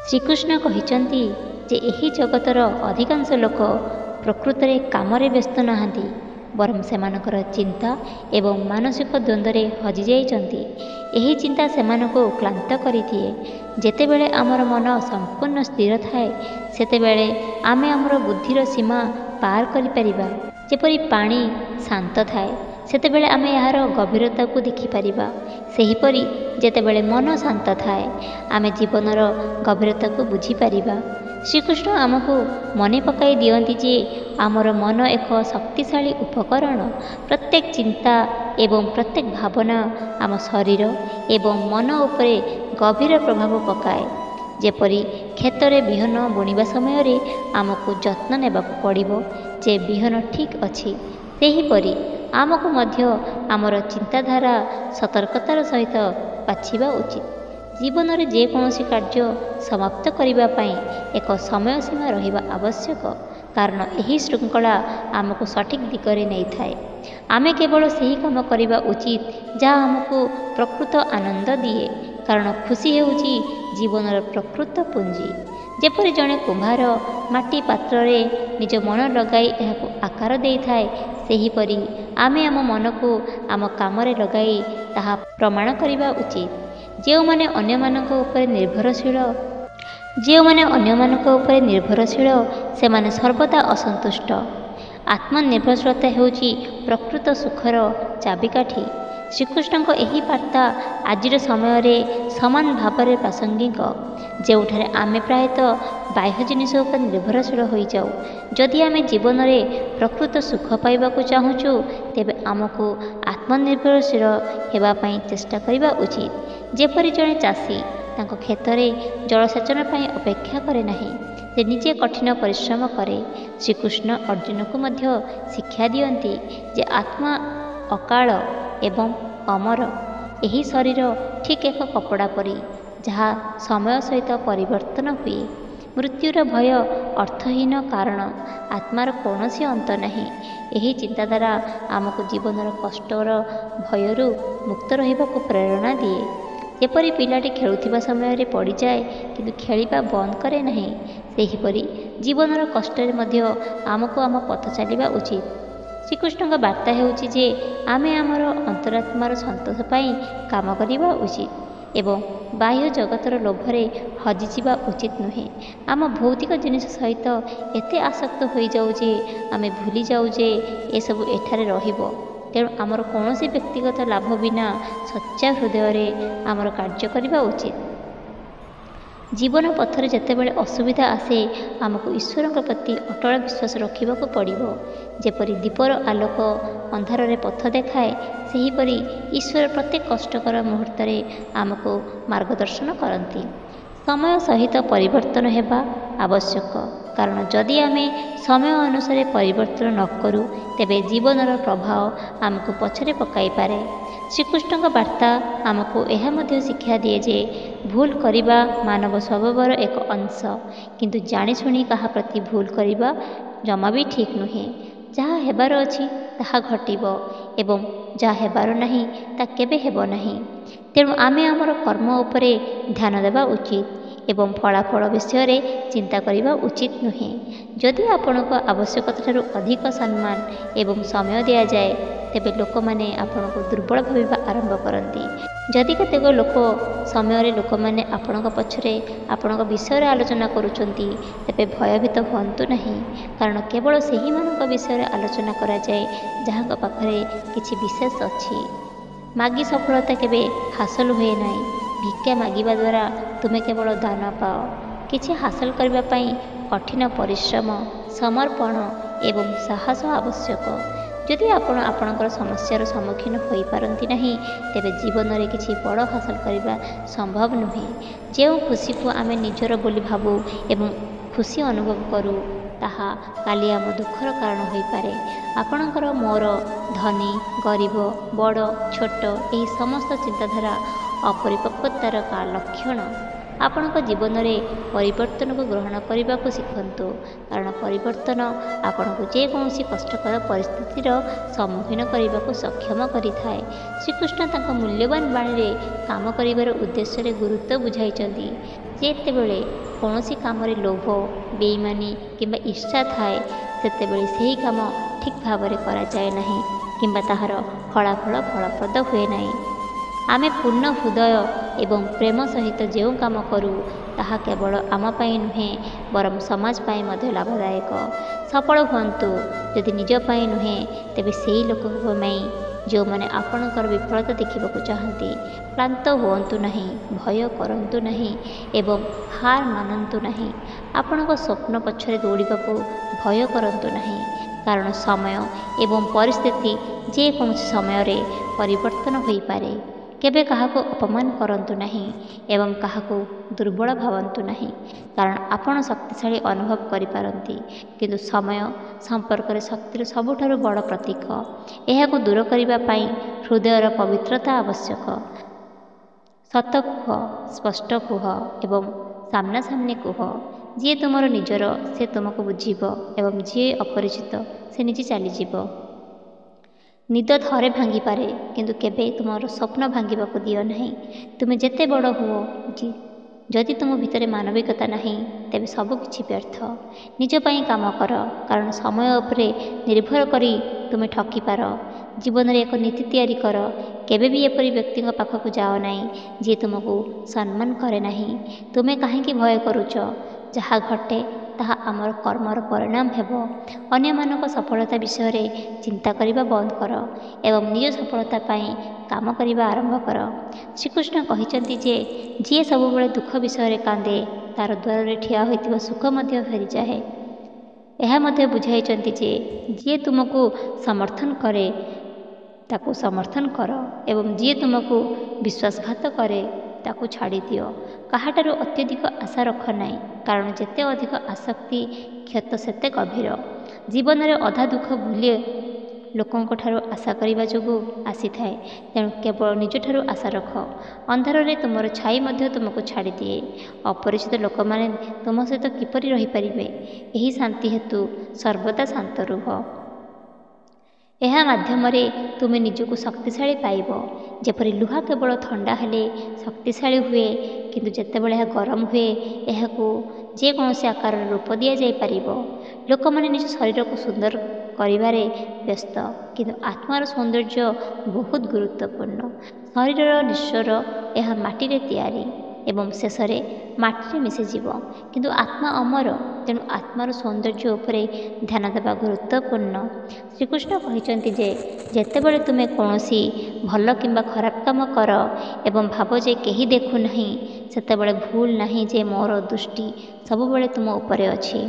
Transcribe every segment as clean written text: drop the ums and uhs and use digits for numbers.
ଶ୍ରୀକୃଷ୍ଣ କହିଛନ୍ତି ଯେ ଏହି ଜଗତର ଅଧିକାଂଶ ଲୋକ ପ୍ରକୃତରେ କାମରେ ବ୍ୟସ୍ତ ନାହାନ୍ତି, ବରଂ ସେମାନଙ୍କର ଚିନ୍ତା ଏବଂ ମାନସିକ ଦ୍ୱନ୍ଦ୍ୱରେ ହଜିଯାଇଛନ୍ତି। ଏହି ଚିନ୍ତା ସେମାନଙ୍କୁ କ୍ଳାନ୍ତ କରିଦିଏ। ଯେତେବେଳେ ଆମର ମନ ସମ୍ପୂର୍ଣ୍ଣ ସ୍ଥିର ଥାଏ, ସେତେବେଳେ ଆମେ ଆମର ବୁଦ୍ଧିର ସୀମା ପାର କରିପାରିବା। ଯେପରି ପାଣି ଶାନ୍ତ ଥାଏ, ସେତେବେଳେ ଆମେ ଏହାର ଗଭୀରତାକୁ ଦେଖିପାରିବା। ସେହିପରି ଯେତେବେଳେ ମନ ଶାନ୍ତ ଥାଏ, ଆମେ ଜୀବନର ଗଭୀରତାକୁ ବୁଝିପାରିବା। ଶ୍ରୀକୃଷ୍ଣ ଆମକୁ ମନେ ପକାଇ ଦିଅନ୍ତି ଯେ ଆମର ମନ ଏକ ଶକ୍ତିଶାଳୀ ଉପକରଣ। ପ୍ରତ୍ୟେକ ଚିନ୍ତା ଏବଂ ପ୍ରତ୍ୟେକ ଭାବନା ଆମ ଶରୀର ଏବଂ ମନ ଉପରେ ଗଭୀର ପ୍ରଭାବ ପକାଏ। ଯେପରି କ୍ଷେତରେ ବିହନ ବୁଣିବା ସମୟରେ ଆମକୁ ଯତ୍ନ ନେବାକୁ ପଡ଼ିବ ଯେ ବିହନ ଠିକ୍ ଅଛି, ସେହିପରି ଆମକୁ ମଧ୍ୟ ଆମର ଚିନ୍ତାଧାରା ସତର୍କତାର ସହିତ ବାଛିବା ଉଚିତ। ଜୀବନରେ ଯେକୌଣସି କାର୍ଯ୍ୟ ସମାପ୍ତ କରିବା ପାଇଁ ଏକ ସମୟସୀମା ରହିବା ଆବଶ୍ୟକ, କାରଣ ଏହି ଶୃଙ୍ଖଳା ଆମକୁ ସଠିକ୍ ଦିଗରେ ନେଇଥାଏ। ଆମେ କେବଳ ସେହି କାମ କରିବା ଉଚିତ ଯାହା ଆମକୁ ପ୍ରକୃତ ଆନନ୍ଦ ଦିଏ, କାରଣ ଖୁସି ହେଉଛି ଜୀବନର ପ୍ରକୃତ ପୁଞ୍ଜି। ଯେପରି ଜଣେ କୁମ୍ଭାର ମାଟି ପାତ୍ରରେ ନିଜ ମନ ଲଗାଇ ଏହାକୁ ଆକାର ଦେଇଥାଏ, ସେହିପରି ଆମେ ଆମ ମନକୁ ଆମ କାମରେ ଲଗାଇ ତାହା ପ୍ରମାଣ କରିବା ଉଚିତ। ଯେଉଁମାନେ ଅନ୍ୟମାନଙ୍କ ଉପରେ ନିର୍ଭରଶୀଳ ସେମାନେ ସର୍ବଦା ଅସନ୍ତୁଷ୍ଟ। ଆତ୍ମନିର୍ଭରଶୀଳତା ହେଉଛି ପ୍ରକୃତ ସୁଖର ଚାବିକାଠି। ଶ୍ରୀକୃଷ୍ଣଙ୍କ ଏହି ବାର୍ତ୍ତା ଆଜିର ସମୟରେ ସମାନ ଭାବରେ ପ୍ରାସଙ୍ଗିକ, ଯେଉଁଠାରେ ଆମେ ପ୍ରାୟତଃ ବାହ୍ୟ ଜିନିଷ ଉପରେ ନିର୍ଭରଶୀଳ ହୋଇଯାଉ। ଯଦି ଆମେ ଜୀବନରେ ପ୍ରକୃତ ସୁଖ ପାଇବାକୁ ଚାହୁଁଛୁ, ତେବେ ଆମକୁ ଆତ୍ମନିର୍ଭରଶୀଳ ହେବା ପାଇଁ ଚେଷ୍ଟା କରିବା ଉଚିତ। ଯେପରି ଜଣେ ଚାଷୀ ତାଙ୍କ କ୍ଷେତରେ ଜଳସେଚନ ପାଇଁ ଅପେକ୍ଷା କରେ ନାହିଁ, ସେ ନିଜେ କଠିନ ପରିଶ୍ରମ କରେ। ଶ୍ରୀକୃଷ୍ଣ ଅର୍ଜୁନକୁ ମଧ୍ୟ ଶିକ୍ଷା ଦିଅନ୍ତି ଯେ ଆତ୍ମା ଅକାଳ ଏବଂ ଅମର। ଏହି ଶରୀର ଠିକ୍ ଏକ କପଡ଼ା ପରି, ଯାହା ସମୟ ସହିତ ପରିବର୍ତ୍ତନ ହୁଏ। ମୃତ୍ୟୁର ଭୟ ଅର୍ଥହୀନ, କାରଣ ଆତ୍ମାର କୌଣସି ଅନ୍ତ ନାହିଁ। ଏହି ଚିନ୍ତାଧାରା ଆମକୁ ଜୀବନର କଷ୍ଟର ଭୟରୁ ମୁକ୍ତ ରହିବାକୁ ପ୍ରେରଣା ଦିଏ। ଯେପରି ପିଲାଟି ଖେଳୁଥିବା ସମୟରେ ପଡ଼ିଯାଏ କିନ୍ତୁ ଖେଳିବା ବନ୍ଦ କରେ ନାହିଁ, ସେହିପରି ଜୀବନର କଷ୍ଟରେ ମଧ୍ୟ ଆମକୁ ଆମ ପଥ ଚାଲିବା ଉଚିତ। ଶ୍ରୀକୃଷ୍ଣଙ୍କ ବାର୍ତ୍ତା ହେଉଛି ଯେ ଆମେ ଆମର ଅନ୍ତରାତ୍ମାର ସନ୍ତୋଷ ପାଇଁ କାମ କରିବା ଉଚିତ ଏବଂ ବାହ୍ୟ ଜଗତର ଲୋଭରେ ହଜିଯିବା ଉଚିତ ନୁହେଁ। ଆମ ଭୌତିକ ଜିନିଷ ସହିତ ଏତେ ଆସକ୍ତ ହୋଇଯାଉ ଯେ ଆମେ ଭୁଲି ଯାଉ ଯେ ଏସବୁ ଏଠାରେ ରହିବ। ତେଣୁ ଆମର କୌଣସି ବ୍ୟକ୍ତିଗତ ଲାଭ ବିନା ସଚ୍ଚା ହୃଦୟରେ ଆମର କାର୍ଯ୍ୟ କରିବା ଉଚିତ। ଜୀବନ ପଥରେ ଯେତେବେଳେ ଅସୁବିଧା ଆସେ, ଆମକୁ ଈଶ୍ୱରଙ୍କ ପ୍ରତି ଅଟଳ ବିଶ୍ୱାସ ରଖିବାକୁ ପଡ଼ିବ। ଯେପରି ଦୀପର ଆଲୋକ ଅନ୍ଧାରରେ ପଥ ଦେଖାଏ, ସେହିପରି ଈଶ୍ୱର ପ୍ରତ୍ୟେକ କଷ୍ଟକର ମୁହୂର୍ତ୍ତରେ ଆମକୁ ମାର୍ଗଦର୍ଶନ କରନ୍ତି। ସମୟ ସହିତ ପରିବର୍ତ୍ତନ ହେବା ଆବଶ୍ୟକ, କାରଣ ଯଦି ଆମେ ସମୟ ଅନୁସାରେ ପରିବର୍ତ୍ତନ ନ କରୁ, ତେବେ ଜୀବନର ପ୍ରଭାବ ଆମକୁ ପଛରେ ପକାଇପାରେ। ଶ୍ରୀକୃଷ୍ଣଙ୍କ ବାର୍ତ୍ତା ଆମକୁ ଏହା ମଧ୍ୟ ଶିକ୍ଷା ଦିଏ ଯେ ଭୁଲ କରିବା ମାନବ ସ୍ୱଭାବର ଏକ ଅଂଶ, କିନ୍ତୁ ଜାଣିଶୁଣି କାହା ପ୍ରତି ଭୁଲ କରିବା ଜମା ବି ଠିକ୍ ନୁହେଁ। ଯାହା ହେବାର ଅଛି ତାହା ଘଟିବ ଏବଂ ଯାହା ହେବାର ନାହିଁ ତାହା କେବେ ହେବ ନାହିଁ। ତେଣୁ ଆମେ ଆମର କର୍ମ ଉପରେ ଧ୍ୟାନ ଦେବା ଉଚିତ ଏବଂ ଫଳାଫଳ ବିଷୟରେ ଚିନ୍ତା କରିବା ଉଚିତ ନୁହେଁ। ଯଦି ଆପଣଙ୍କ ଆବଶ୍ୟକତାଠାରୁ ଅଧିକ ସମ୍ମାନ ଏବଂ ସମୟ ଦିଆଯାଏ, ତେବେ ଲୋକମାନେ ଆପଣଙ୍କୁ ଦୁର୍ବଳ ଭାବିବା ଆରମ୍ଭ କରନ୍ତି। ଯଦି କେତେକ ସମୟରେ ଲୋକମାନେ ଆପଣଙ୍କ ପଛରେ ଆପଣଙ୍କ ବିଷୟରେ ଆଲୋଚନା କରୁଛନ୍ତି, ତେବେ ଭୟଭୀତ ହୁଅନ୍ତୁ ନାହିଁ, କାରଣ କେବଳ ସେହିମାନଙ୍କ ବିଷୟରେ ଆଲୋଚନା କରାଯାଏ ଯାହାଙ୍କ ପାଖରେ କିଛି ବିଶେଷ ଅଛି। ମାଗି ସଫଳତା କେବେ ହାସଲ ହୁଏ ନାହିଁ। ଭିକ୍ଷା ମାଗିବା ଦ୍ୱାରା ତୁମେ କେବଳ ଦାନ ପାଅ। କିଛି ହାସଲ କରିବା ପାଇଁ କଠିନ ପରିଶ୍ରମ, ସମର୍ପଣ ଏବଂ ସାହସ ଆବଶ୍ୟକ। ଯଦି ଆପଣ ଆପଣଙ୍କର ସମସ୍ୟାର ସମ୍ମୁଖୀନ ହୋଇପାରନ୍ତି ନାହିଁ, ତେବେ ଜୀବନରେ କିଛି ବଡ଼ ହାସଲ କରିବା ସମ୍ଭବ ନୁହେଁ। ଯେଉଁ ଖୁସିକୁ ଆମେ ନିଜର ବୋଲି ଭାବୁ ଏବଂ ଖୁସି ଅନୁଭବ କରୁ, ତାହା କାଲି ଆମ ଦୁଃଖର କାରଣ ହୋଇପାରେ। ଆପଣଙ୍କର, ମୋର, ଧନୀ, ଗରିବ, ବଡ଼, ଛୋଟ, ଏହି ସମସ୍ତ ଚିନ୍ତାଧାରା ଅପରିପକ୍ୱତାର ଲକ୍ଷଣ। ଆପଣଙ୍କ ଜୀବନରେ ପରିବର୍ତ୍ତନକୁ ଗ୍ରହଣ କରିବାକୁ ଶିଖନ୍ତୁ, କାରଣ ପରିବର୍ତ୍ତନ ଆପଣଙ୍କୁ ଯେକୌଣସି କଷ୍ଟକର ପରିସ୍ଥିତିର ସମ୍ମୁଖୀନ କରିବାକୁ ସକ୍ଷମ କରିଥାଏ। ଶ୍ରୀକୃଷ୍ଣ ତାଙ୍କ ମୂଲ୍ୟବାନ ବାଣୀରେ କାମ କରିବାର ଉଦ୍ଦେଶ୍ୟରେ ଗୁରୁତ୍ୱ ବୁଝାଇଛନ୍ତି। ଯେତେବେଳେ କୌଣସି କାମରେ ଲୋଭ, ବେଇମାନୀ କିମ୍ବା ଇର୍ଷା ଥାଏ, ସେତେବେଳେ ସେହି କାମ ଠିକ୍ ଭାବରେ କରାଯାଏ ନାହିଁ କିମ୍ବା ତାହାର ଫଳାଫଳ ଫଳପ୍ରଦ ହୁଏ ନାହିଁ। ଆମେ ପୂର୍ଣ୍ଣ ହୃଦୟ ଏବଂ ପ୍ରେମ ସହିତ ଯେଉଁ କାମ କରୁ, ତାହା କେବଳ ଆମ ପାଇଁ ନୁହେଁ ବରଂ ସମାଜ ପାଇଁ ମଧ୍ୟ ଲାଭଦାୟକ। ସଫଳ ହୁଅନ୍ତୁ, ଯଦି ନିଜ ପାଇଁ ନୁହେଁ ତେବେ ସେହି ଲୋକଙ୍କ ପାଇଁ ଯେଉଁମାନେ ଆପଣଙ୍କର ବିଫଳତା ଦେଖିବାକୁ ଚାହାନ୍ତି। କ୍ଳାନ୍ତ ହୁଅନ୍ତୁ ନାହିଁ, ଭୟ କରନ୍ତୁ ନାହିଁ ଏବଂ ହାର ମାନନ୍ତୁ ନାହିଁ। ଆପଣଙ୍କ ସ୍ୱପ୍ନ ପଛରେ ଦୌଡ଼ିବାକୁ ଭୟ କରନ୍ତୁ ନାହିଁ, କାରଣ ସମୟ ଏବଂ ପରିସ୍ଥିତି ଯେକୌଣସି ସମୟରେ ପରିବର୍ତ୍ତନ ହୋଇପାରେ। କେବେ କାହାକୁ ଅପମାନ କରନ୍ତୁ ନାହିଁ ଏବଂ କାହାକୁ ଦୁର୍ବଳ ଭାବନ୍ତୁ ନାହିଁ, କାରଣ ଆପଣ ଶକ୍ତିଶାଳୀ ଅନୁଭବ କରିପାରନ୍ତି, କିନ୍ତୁ ସମୟ ସମ୍ପର୍କରେ ଶକ୍ତିର ସବୁଠାରୁ ବଡ଼ ପ୍ରତୀକ। ଏହାକୁ ଦୂର କରିବା ପାଇଁ ହୃଦୟର ପବିତ୍ରତା ଆବଶ୍ୟକ। ସତ କୁହ, ସ୍ପଷ୍ଟ କୁହ ଏବଂ ସାମ୍ନାସାମ୍ନି କୁହ। ଯିଏ ତୁମର ନିଜର ସେ ତୁମକୁ ବୁଝିବ ଏବଂ ଯିଏ ଅପରିଚିତ ସେ ନିଜେ ଚାଲିଯିବ। ନିଦ ଥରେ ଭାଙ୍ଗିପାରେ, କିନ୍ତୁ କେବେ ତୁମର ସ୍ୱପ୍ନ ଭାଙ୍ଗିବାକୁ ଦିଅ ନାହିଁ। ତୁମେ ଯେତେ ବଡ଼ ହୁଅ, ଯଦି ତୁମ ଭିତରେ ମାନବିକତା ନାହିଁ, ତେବେ ସବୁକିଛି ବ୍ୟର୍ଥ। ନିଜ ପାଇଁ କାମ କର, କାରଣ ସମୟ ଉପରେ ନିର୍ଭର କରି ତୁମେ ଠକିପାର। ଜୀବନରେ ଏକ ନୀତି ତିଆରି କର। କେବେ ବି ଏପରି ବ୍ୟକ୍ତିଙ୍କ ପାଖକୁ ଯାଅ ନାହିଁ ଯିଏ ତୁମକୁ ସମ୍ମାନ କରେ ନାହିଁ। ତୁମେ କାହିଁକି ଭୟ କରୁଛ? ଯାହା ଘଟେ ତାହା ଆମର କର୍ମର ପରିଣାମ ହେବ। ଅନ୍ୟମାନଙ୍କ ସଫଳତା ବିଷୟରେ ଚିନ୍ତା କରିବା ବନ୍ଦ କର ଏବଂ ନିଜ ସଫଳତା ପାଇଁ କାମ କରିବା ଆରମ୍ଭ କର। ଶ୍ରୀକୃଷ୍ଣ କହିଛନ୍ତି ଯେ ଯିଏ ସବୁବେଳେ ଦୁଃଖ ବିଷୟରେ କାନ୍ଦେ, ତାର ଦ୍ୱାରରେ ଠିଆ ହୋଇଥିବା ସୁଖ ମଧ୍ୟ ଫେରିଯାଏ। ଏହା ମଧ୍ୟ ବୁଝାଇଛନ୍ତି ଯେ ଯିଏ ତୁମକୁ ସମର୍ଥନ କରେ ତାକୁ ସମର୍ଥନ କର ଏବଂ ଯିଏ ତୁମକୁ ବିଶ୍ୱାସଘାତ କରେ ତାକୁ ଛାଡ଼ିଦିଅ। କାହାଠାରୁ ଅତ୍ୟଧିକ ଆଶା ରଖ ନାହିଁ, କାରଣ ଯେତେ ଅଧିକ ଆସକ୍ତି କ୍ଷତ ସେତେ ଗଭୀର। ଜୀବନରେ ଅଧା ଦୁଃଖ ଭୁଲି ଲୋକଙ୍କଠାରୁ ଆଶା କରିବା ଯୋଗୁଁ ଆସିଥାଏ, ତେଣୁ କେବଳ ନିଜଠାରୁ ଆଶା ରଖ। ଅନ୍ଧାରରେ ତୁମର ଛାଇ ମଧ୍ୟ ତୁମକୁ ଛାଡ଼ିଦିଏ। ଅପରିଚିତ ଲୋକମାନେ ତୁମ ସହିତ କିପରି ରହିପାରିବେ? ଏହି ଶାନ୍ତି ହେତୁ ସର୍ବଦା ଶାନ୍ତ ରୁହ। ଏହା ମାଧ୍ୟମରେ ତୁମେ ନିଜକୁ ଶକ୍ତିଶାଳୀ ପାଇବ। ଯେପରି ଲୁହା କେବଳ ଥଣ୍ଡା ହେଲେ ଶକ୍ତିଶାଳୀ ହୁଏ, କିନ୍ତୁ ଯେତେବେଳେ ଏହା ଗରମ ହୁଏ ଏହାକୁ ଯେକୌଣସି ଆକାରରେ ରୂପ ଦିଆଯାଇପାରିବ। ଲୋକମାନେ ନିଜ ଶରୀରକୁ ସୁନ୍ଦର କରିବାରେ ବ୍ୟସ୍ତ, କିନ୍ତୁ ଆତ୍ମାର ସୌନ୍ଦର୍ଯ୍ୟ ବହୁତ ଗୁରୁତ୍ୱପୂର୍ଣ୍ଣ। ଶରୀରର ନିଶ୍ୱର ଏହା ମାଟିରେ ତିଆରି ଏବଂ ଶେଷରେ ମାଟିରେ ମିଶିଯିବ, କିନ୍ତୁ ଆତ୍ମା ଅମର, ତେଣୁ ଆତ୍ମାର ସୌନ୍ଦର୍ଯ୍ୟ ଉପରେ ଧ୍ୟାନ ଦେବା ଗୁରୁତ୍ୱପୂର୍ଣ୍ଣ। ଶ୍ରୀକୃଷ୍ଣ କହିଛନ୍ତି ଯେ ଯେତେବେଳେ ତୁମେ କୌଣସି ଭଲ କିମ୍ବା ଖରାପ କାମ କର ଏବଂ ଭାବ ଯେ କେହି ଦେଖୁନାହିଁ, ସେତେବେଳେ ଭୁଲ ନାହିଁ ଯେ ମୋର ଦୃଷ୍ଟି ସବୁବେଳେ ତୁମ ଉପରେ ଅଛି।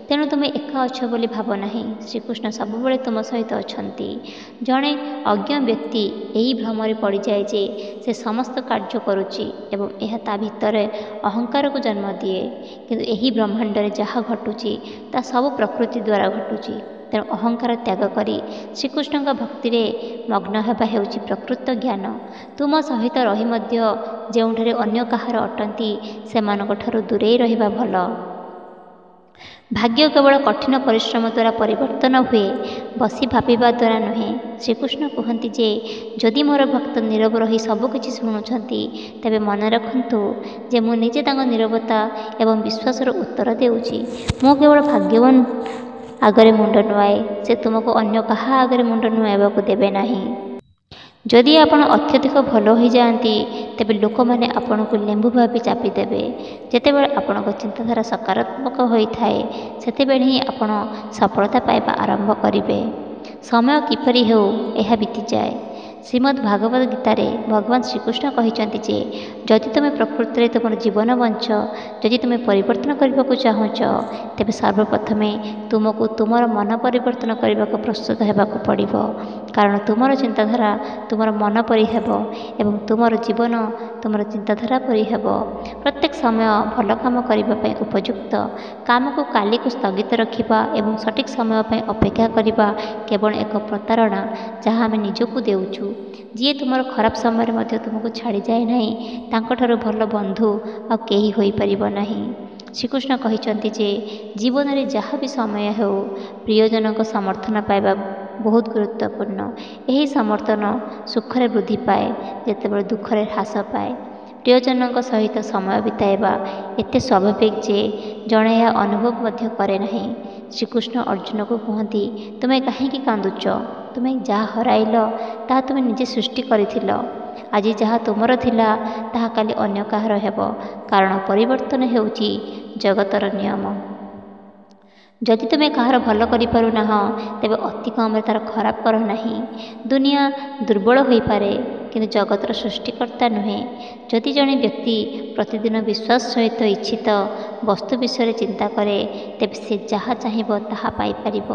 ତେଣୁ ତୁମେ ଏକା ଅଛ ବୋଲି ଭାବ ନାହିଁ, ଶ୍ରୀକୃଷ୍ଣ ସବୁବେଳେ ତୁମ ସହିତ ଅଛନ୍ତି। ଜଣେ ଅଜ୍ଞ ବ୍ୟକ୍ତି ଏହି ଭ୍ରମରେ ପଡ଼ିଯାଏ ଯେ ସେ ସମସ୍ତ କାର୍ଯ୍ୟ କରୁଛି ଏବଂ ଏହା ତା ଭିତରେ ଅହଙ୍କାରକୁ ଜନ୍ମ ଦିଏ, କିନ୍ତୁ ଏହି ବ୍ରହ୍ମାଣ୍ଡରେ ଯାହା ଘଟୁଛି ତାହା ସବୁ ପ୍ରକୃତି ଦ୍ୱାରା ଘଟୁଛି। ତେଣୁ ଅହଙ୍କାର ତ୍ୟାଗ କରି ଶ୍ରୀକୃଷ୍ଣଙ୍କ ଭକ୍ତିରେ ମଗ୍ନ ହେବା ହେଉଛି ପ୍ରକୃତ ଜ୍ଞାନ। ତୁମ ସହିତ ରହି ମଧ୍ୟ ଯେଉଁଠାରେ ଅନ୍ୟ କାହାର ଅଟନ୍ତି ସେମାନଙ୍କଠାରୁ ଦୂରେଇ ରହିବା ଭଲ। ଭାଗ୍ୟ କେବଳ କଠିନ ପରିଶ୍ରମ ଦ୍ୱାରା ପରିବର୍ତ୍ତନ ହୁଏ, ବସି ଭାବିବା ଦ୍ୱାରା ନୁହେଁ। ଶ୍ରୀକୃଷ୍ଣ କୁହନ୍ତି ଯେ ଯଦି ମୋର ଭକ୍ତ ନୀରବ ରହି ସବୁକିଛି ଶୁଣୁଛନ୍ତି, ତେବେ ମନେ ରଖନ୍ତୁ ଯେ ମୁଁ ନିଜେ ତାଙ୍କ ନୀରବତା ଏବଂ ବିଶ୍ୱାସର ଉତ୍ତର ଦେଉଛି। ମୁଁ କେବଳ ଭାଗ୍ୟବାନ ଆଗରେ ମୁଣ୍ଡ ନୁଆଏ, ସେ ତୁମକୁ ଅନ୍ୟ କାହା ଆଗରେ ମୁଣ୍ଡ ନୁଆଇବାକୁ ଦେବେ ନାହିଁ। ଯଦି ଆପଣ ଅତ୍ୟଧିକ ଭଲ ହୋଇଯାଆନ୍ତି, ତେବେ ଲୋକମାନେ ଆପଣଙ୍କୁ ଲେମ୍ବୁ ଭାବି ଚାପିଦେବେ। ଯେତେବେଳେ ଆପଣଙ୍କ ଚିନ୍ତାଧାରା ସକାରାତ୍ମକ ହୋଇଥାଏ, ସେତେବେଳେ ହିଁ ଆପଣ ସଫଳତା ପାଇବା ଆରମ୍ଭ କରିବେ। ସମୟ କିପରି ହେଉ ଏହା ବିତିଯାଏ। ଶ୍ରୀମଦ୍ ଭାଗବତ ଗୀତାରେ ଭଗବାନ ଶ୍ରୀକୃଷ୍ଣ କହିଛନ୍ତି ଯେ ଯଦି ତୁମେ ପ୍ରକୃତରେ ତୁମର ଜୀବନ ବଞ୍ଚ, ଯଦି ତୁମେ ପରିବର୍ତ୍ତନ କରିବାକୁ ଚାହୁଁଛ, ତେବେ ସର୍ବପ୍ରଥମେ ତୁମକୁ ତୁମର ମନ ପରିବର୍ତ୍ତନ କରିବାକୁ ପ୍ରସ୍ତୁତ ହେବାକୁ ପଡ଼ିବ, କାରଣ ତୁମର ଚିନ୍ତାଧାରା ତୁମର ମନ ପରି ହେବ ଏବଂ ତୁମର ଜୀବନ ତୁମର ଚିନ୍ତାଧାରା ପରି ହେବ। ପ୍ରତ୍ୟେକ ସମୟ ଭଲ କାମ କରିବା ପାଇଁ ଉପଯୁକ୍ତ। କାମକୁ କାଲିକୁ ସ୍ଥଗିତ ରଖିବା ଏବଂ ସଠିକ୍ ସମୟ ପାଇଁ ଅପେକ୍ଷା କରିବା କେବଳ ଏକ ପ୍ରତାରଣା ଯାହା ଆମେ ନିଜକୁ ଦେଉଛୁ। ଯିଏ ତୁମର ଖରାପ ସମୟରେ ମଧ୍ୟ ତୁମକୁ ଛାଡ଼ିଯାଏ ନାହିଁ, ତାଙ୍କଠାରୁ ଭଲ ବନ୍ଧୁ ଆଉ କେହି ହୋଇପାରିବ ନାହିଁ। ଶ୍ରୀକୃଷ୍ଣ କହିଛନ୍ତି ଯେ ଜୀବନରେ ଯାହା ବି ସମୟ ହେଉ, ପ୍ରିୟଜନଙ୍କ ସମର୍ଥନ ପାଇବା ବହୁତ ଗୁରୁତ୍ୱପୂର୍ଣ୍ଣ। ଏହି ସମର୍ଥନ ସୁଖରେ ବୃଦ୍ଧି ପାଏ, ଯେତେବେଳେ ଦୁଃଖରେ ହ୍ରାସ ପାଏ। ପ୍ରିୟଜନଙ୍କ ସହିତ ସମୟ ବିତାଇବା ଏତେ ସ୍ୱାଭାବିକ ଯେ ଜଣେ ଏହା ଅନୁଭବ ମଧ୍ୟ କରେ ନାହିଁ। ଶ୍ରୀକୃଷ୍ଣ ଅର୍ଜୁନକୁ କୁହନ୍ତି, ତୁମେ କାହିଁକି କାନ୍ଦୁଛ? ତୁମେ ଯାହା ହରାଇଲ ତାହା ତୁମେ ନିଜେ ସୃଷ୍ଟି କରିଥିଲ। ଆଜି ଯାହା ତୁମର ଥିଲା ତାହା କାଲି ଅନ୍ୟ କାହାର ହେବ, କାରଣ ପରିବର୍ତ୍ତନ ହେଉଛି ଜଗତର ନିୟମ। ଯଦି ତୁମେ କାହାର ଭଲ କରିପାରୁନାହଁ, ତେବେ ଅତି କମରେ ତା'ର ଖରାପ କର ନାହିଁ। ଦୁନିଆ ଦୁର୍ବଳ ହୋଇପାରେ, କିନ୍ତୁ ଜଗତର ସୃଷ୍ଟିକର୍ତ୍ତା ନୁହେଁ। ଯଦି ଜଣେ ବ୍ୟକ୍ତି ପ୍ରତିଦିନ ବିଶ୍ୱାସ ସହିତ ଇଚ୍ଛିତ ବସ୍ତୁ ବିଷୟରେ ଚିନ୍ତା କରେ, ତେବେ ସେ ଯାହା ଚାହିଁବ ତାହା ପାଇପାରିବ।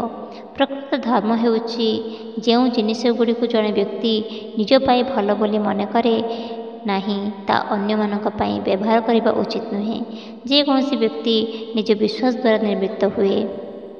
ପ୍ରକୃତ ଧର୍ମ ହେଉଛି ଯେଉଁ ଜିନିଷଗୁଡ଼ିକୁ ଜଣେ ବ୍ୟକ୍ତି ନିଜ ପାଇଁ ଭଲ ବୋଲି ମନେ କରେ ନାହିଁ, ତା ଅନ୍ୟମାନଙ୍କ ପାଇଁ ବ୍ୟବହାର କରିବା ଉଚିତ ନୁହେଁ। ଯେକୌଣସି ବ୍ୟକ୍ତି ନିଜ ବିଶ୍ୱାସ ଦ୍ୱାରା ନିର୍ମିତ ହୁଏ।